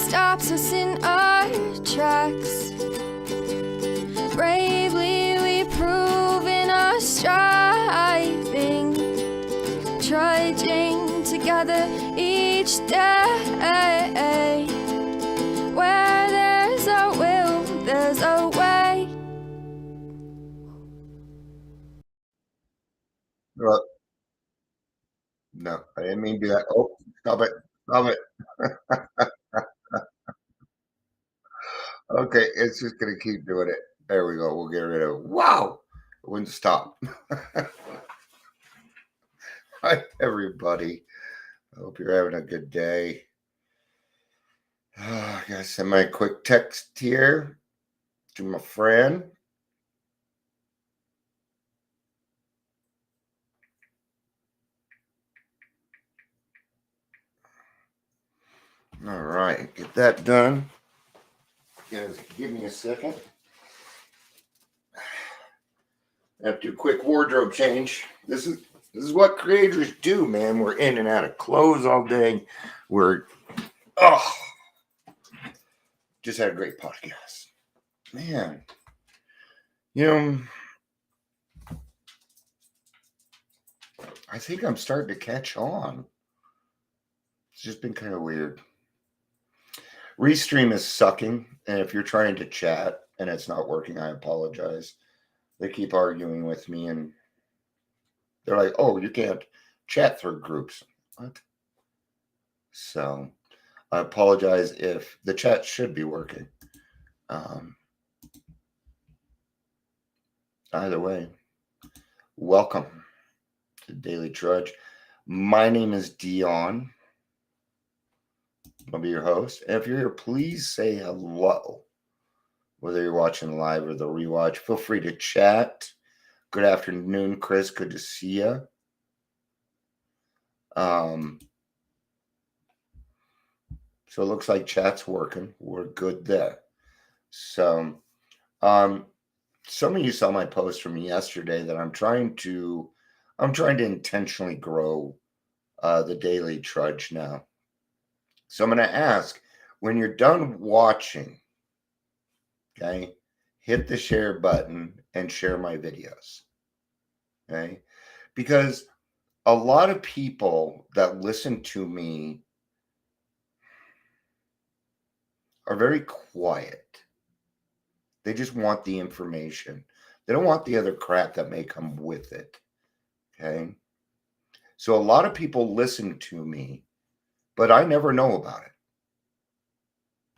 stops us in our tracks. Bravely we prove in our striving, trudging together each day. Where there's a will, there's a way. No, I didn't mean to do that. Oh, stop it. Stop it. Okay, it's just going to keep doing it. There we go. We'll get rid of it. Wow. It wouldn't stop. Hi, everybody. I hope you're having a good day. I got to send my quick text here to my friend. All right, get that done. Guys, give me a second. I have to do a quick wardrobe change. This is what creators do, man. We're in and out of clothes all day. Just had a great podcast. Man, I think I'm starting to catch on. It's just been kind of weird. Restream is sucking, and if you're trying to chat and it's not working, I apologize. They keep arguing with me, and they're like, oh, you can't chat through groups. What? So I apologize if the chat should be working. Either way, welcome to Daily Trudge. My name is Dion. I'll be your host. And if you're here, please say hello. Whether you're watching live or the rewatch, feel free to chat. Good afternoon, Chris. Good to see you. So it looks like chat's working. We're good there. So, some of you saw my post from yesterday that I'm trying to intentionally grow the Daily Trudge now. So I'm going to ask, when you're done watching, okay, hit the share button and share my videos, okay? Because a lot of people that listen to me are very quiet. They just want the information. They don't want the other crap that may come with it, okay? So a lot of people listen to me, but I never know about it,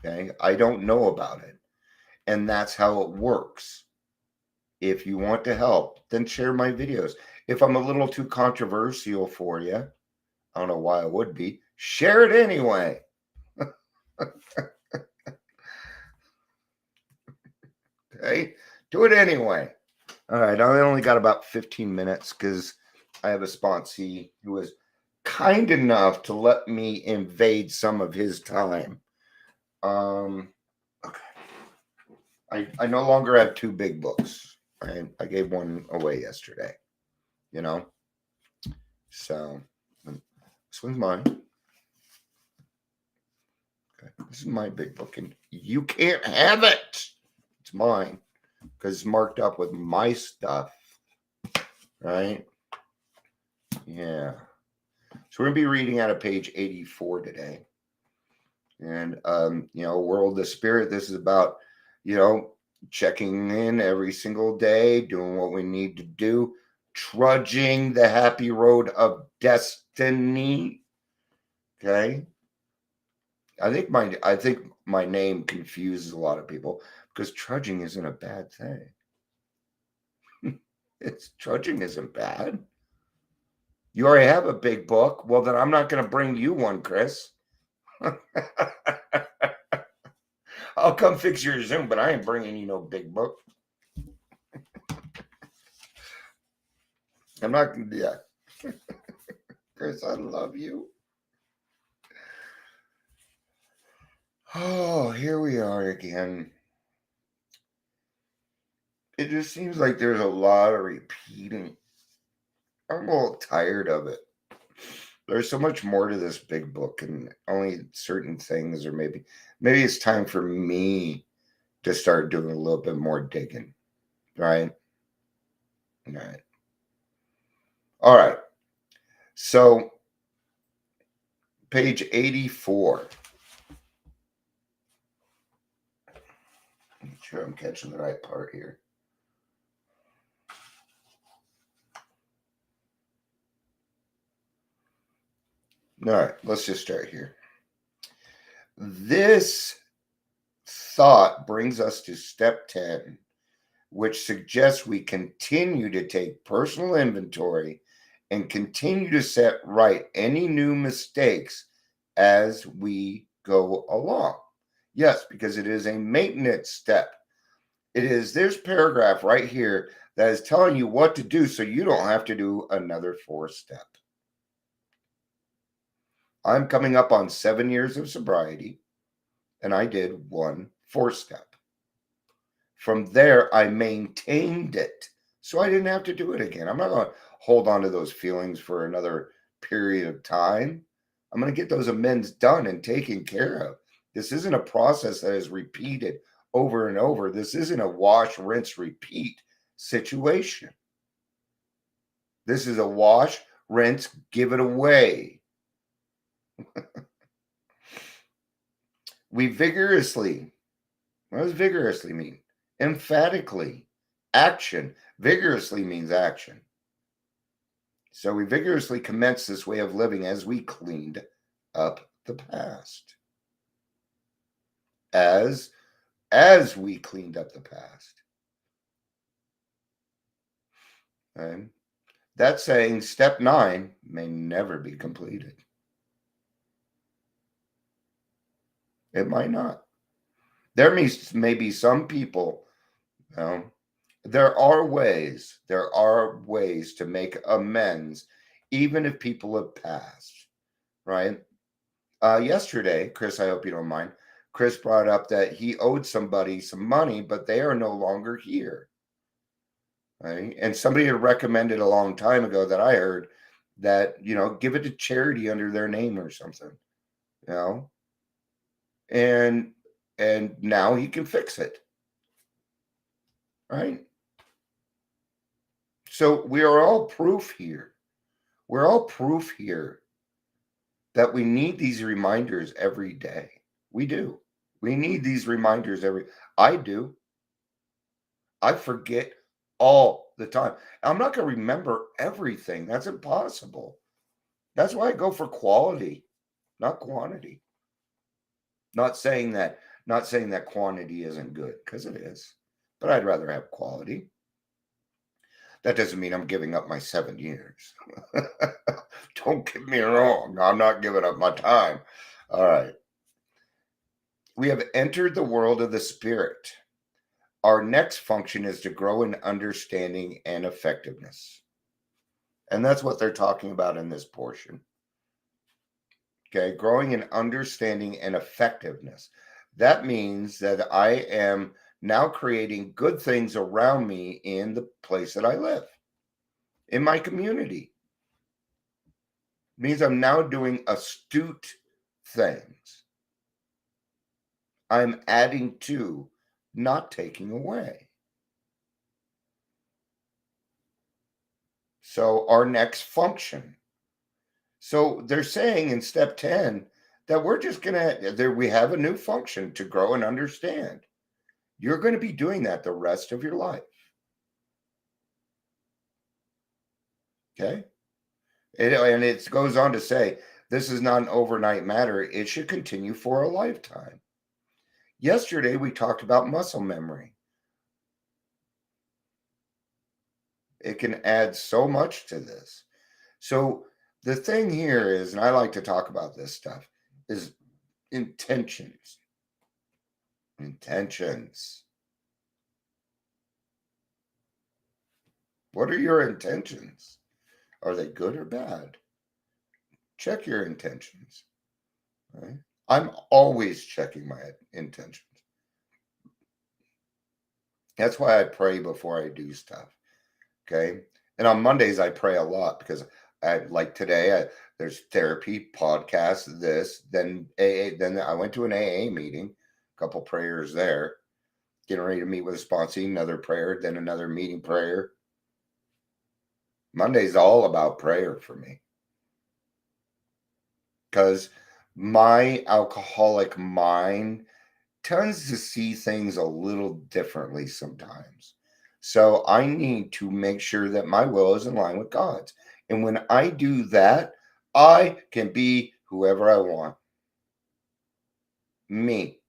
okay? I don't know about it. And that's how it works. If you want to help, then share my videos. If I'm a little too controversial for you, I don't know why I would be, share it anyway. Okay, do it anyway. All right, I only got about 15 minutes because I have a sponsee who was kind enough to let me invade some of his time. Okay. I no longer have two big books. I gave one away yesterday, So this one's mine. Okay. This is my big book, and you can't have it. It's mine because it's marked up with my stuff, right? Yeah. So we're going to be reading out of page 84 today. And, World of Spirit, this is about, checking in every single day, doing what we need to do, trudging the happy road of destiny. Okay. I think my name confuses a lot of people because trudging isn't a bad thing. Trudging isn't bad. You already have a big book. Well, then I'm not going to bring you one, Chris. I'll come fix your Zoom, but I ain't bringing you no big book. I'm not going to do that. Chris, I love you. Oh, here we are again. It just seems like there's a lot of repeating. I'm a little tired of it. there's so much more to this big book, and only certain things, or maybe it's time for me to start doing a little bit more digging, right? Right. All right. So page 84. Make sure I'm catching the right part here. All right, let's just start here. This thought brings us to step 10, which suggests we continue to take personal inventory and continue to set right any new mistakes as we go along. Yes, because it is a maintenance step. There's paragraph right here that is telling you what to do so you don't have to do another 4-step. I'm coming up on 7 years of sobriety, and I did 1 4-step. From there, I maintained it, so I didn't have to do it again. I'm not going to hold on to those feelings for another period of time. I'm going to get those amends done and taken care of. This isn't a process that is repeated over and over. This isn't a wash, rinse, repeat situation. This is a wash, rinse, give it away. We vigorously, what does vigorously mean? Emphatically. Action. Vigorously means action. So we vigorously commenced this way of living as we cleaned up the past. As we cleaned up the past. Okay? That's saying step 9 may never be completed. It might not. There may be some people, there are ways to make amends, even if people have passed, right? Yesterday, Chris, I hope you don't mind, Chris brought up that he owed somebody some money, but they are no longer here, right? And somebody had recommended a long time ago that I heard that, give it to charity under their name or something, and now he can fix it, right? So we are all proof here. We're all proof here that we need these reminders every day. We do. We need these reminders I do. I forget all the time. I'm not going to remember everything. That's impossible. That's why I go for quality, not quantity. Not saying that quantity isn't good, because it is. But I'd rather have quality. That doesn't mean I'm giving up my 7 years. Don't get me wrong. I'm not giving up my time. All right. We have entered the world of the spirit. Our next function is to grow in understanding and effectiveness. And that's what they're talking about in this portion. Okay, growing in understanding and effectiveness. That means that I am now creating good things around me in the place that I live, in my community. It means I'm now doing astute things. I'm adding to, not taking away. So our next function. So they're saying in step 10 that we're just we have a new function to grow and understand. You're going to be doing that the rest of your life. Okay? And it goes on to say, this is not an overnight matter. It should continue for a lifetime. Yesterday, we talked about muscle memory. It can add so much to this. So the thing here is, and I like to talk about this stuff, is intentions. Intentions. What are your intentions? Are they good or bad? Check your intentions. Right? I'm always checking my intentions. That's why I pray before I do stuff. Okay. And on Mondays, I pray a lot because like today, There's therapy, podcasts, this, then AA. Then I went to an AA meeting, a couple prayers there, getting ready to meet with a sponsee, another prayer, then another meeting prayer. Monday's all about prayer for me. Because my alcoholic mind tends to see things a little differently sometimes. So I need to make sure that my will is in line with God's. And when I do that, I can be whoever I want. Me.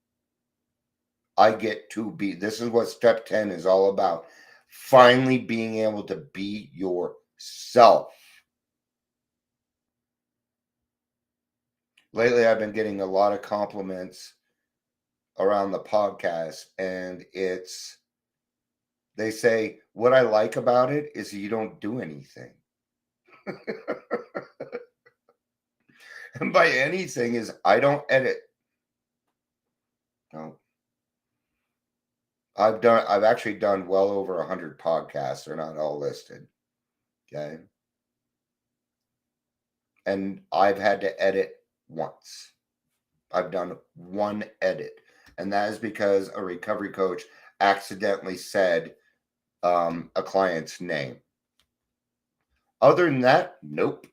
I get to be. This is what step 10 is all about. Finally being able to be yourself. Lately, I've been getting a lot of compliments around the podcast, and they say, what I like about it is you don't do anything. And by anything is I don't edit. No. I've actually done well over 100 podcasts. They're not all listed. Okay. And I've had to edit once. I've done one edit. And that is because a recovery coach accidentally said a client's name. Other than that, nope.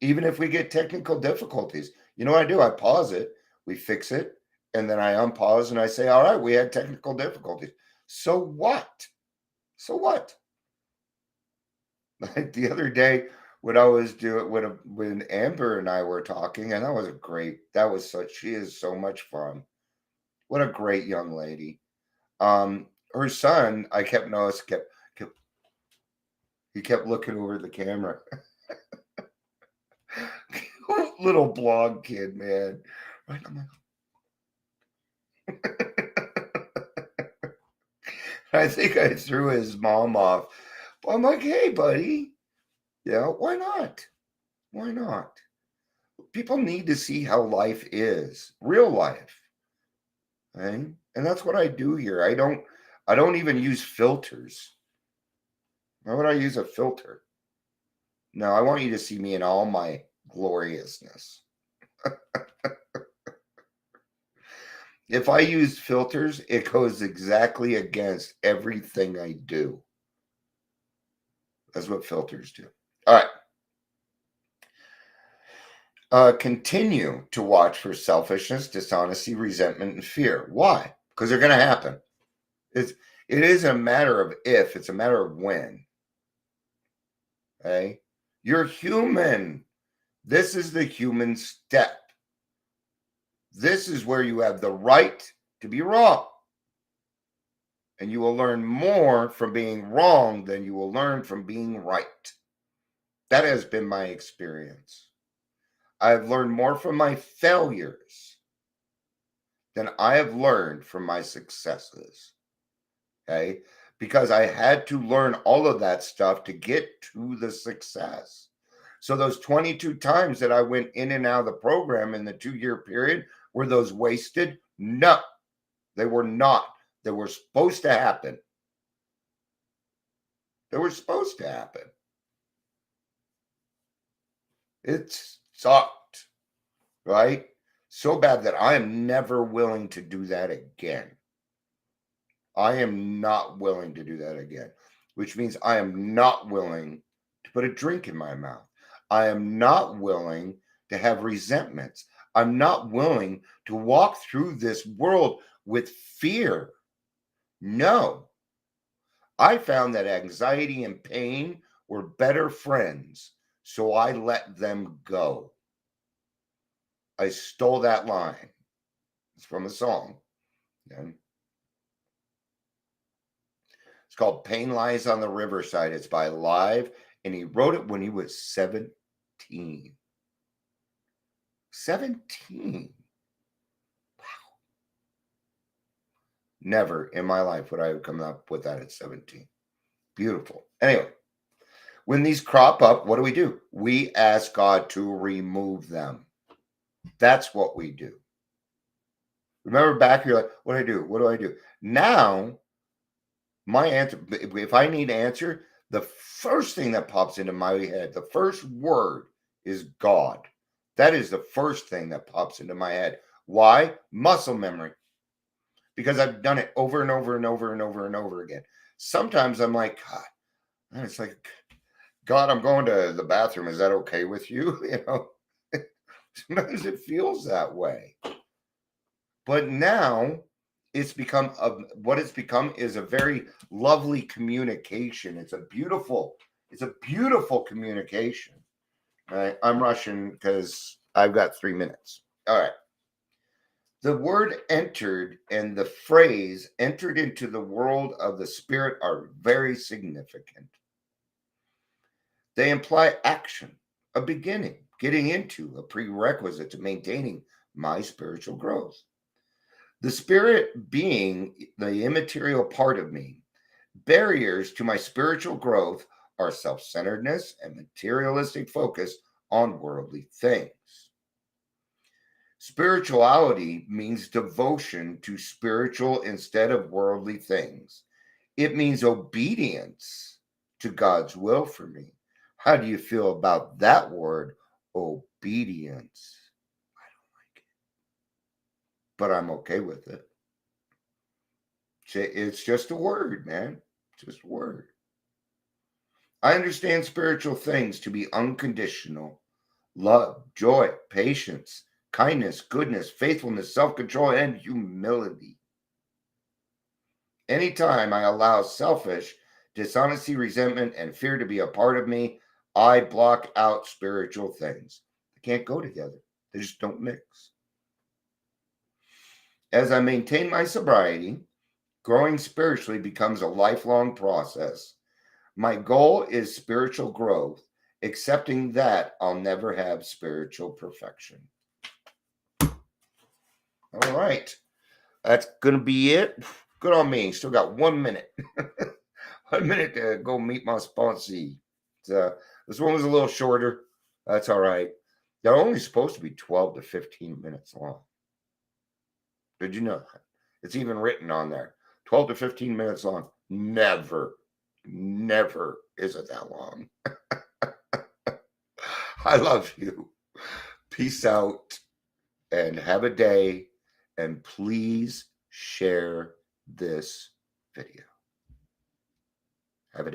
Even if we get technical difficulties, you know what I do? I pause it, we fix it, and then I unpause and I say, all right, we had technical difficulties. So what? So what? Like the other day when I was doing, when Amber and I were talking, and she is so much fun. What a great young lady. Her son, I kept noticing, he kept looking over the camera. Little blonde kid, man. Right? I'm like, I think I threw his mom off. But I'm like, hey, buddy. Yeah, why not? Why not? People need to see how life is, real life. Right? And that's what I do here. I don't even use filters. Why would I use a filter? No, I want you to see me in all my gloriousness. If I use filters, it goes exactly against everything I do. That's what filters do. All right. Continue to watch for selfishness, dishonesty, resentment, and fear. Why? Because they're going to happen. It isn't a matter of if, it's a matter of when. Okay? You're human. This is the human step. This is where you have the right to be wrong. And you will learn more from being wrong than you will learn from being right. That has been my experience. I've learned more from my failures than I have learned from my successes. Okay? Because I had to learn all of that stuff to get to the success. So those 22 times that I went in and out of the program in the 2-year period, were those wasted? No, they were not. They were supposed to happen. They were supposed to happen. It sucked, right? So bad that I am never willing to do that again. I am not willing to do that again, which means I am not willing to put a drink in my mouth. I am not willing to have resentments. I'm not willing to walk through this world with fear. No. I found that anxiety and pain were better friends, so I let them go. I stole that line. It's from a song. Okay? It's called Pain Lies on the Riverside. It's by Live, and he wrote it when he was 17. 17. Wow. Never in my life would I have come up with that at 17. Beautiful. Anyway, when these crop up, what do? We ask God to remove them. That's what we do. Remember back, you're like, what do I do? What do I do? Now, my answer, if I need an answer, the first thing that pops into my head, the first word is God. That is the first thing that pops into my head. Why? Muscle memory. Because I've done it over and over and over and over and over again. Sometimes I'm like, God, and it's like, God, I'm going to the bathroom. Is that okay with you? You know, sometimes it feels that way. But now it's become what it's become is a very lovely communication. It's a beautiful communication. Right? I'm rushing because I've got 3 minutes. All right. The word entered and the phrase entered into the world of the spirit are very significant. They imply action, a beginning, getting into, a prerequisite to maintaining my spiritual growth. The spirit being the immaterial part of me, barriers to my spiritual growth are self centeredness and materialistic focus on worldly things. Spirituality means devotion to spiritual instead of worldly things. It means obedience to God's will for me. How do you feel about that word, obedience? I don't like it, but I'm okay with it. It's just a word, man. Just a word. I understand spiritual things to be unconditional love, joy, patience, kindness, goodness, faithfulness, self control, and humility. Anytime I allow selfish, dishonesty, resentment, and fear to be a part of me, I block out spiritual things. They can't go together, they just don't mix. As I maintain my sobriety, growing spiritually becomes a lifelong process. My goal is spiritual growth, accepting that I'll never have spiritual perfection. All right. That's going to be it. Good on me. Still got 1 minute. 1 minute to go meet my sponsee. This one was a little shorter. That's all right. They're only supposed to be 12 to 15 minutes long. Did you know that? It's even written on there. 12 to 15 minutes long. Never is it that long. I love you. Peace out and have a day. And please share this video. Have a day.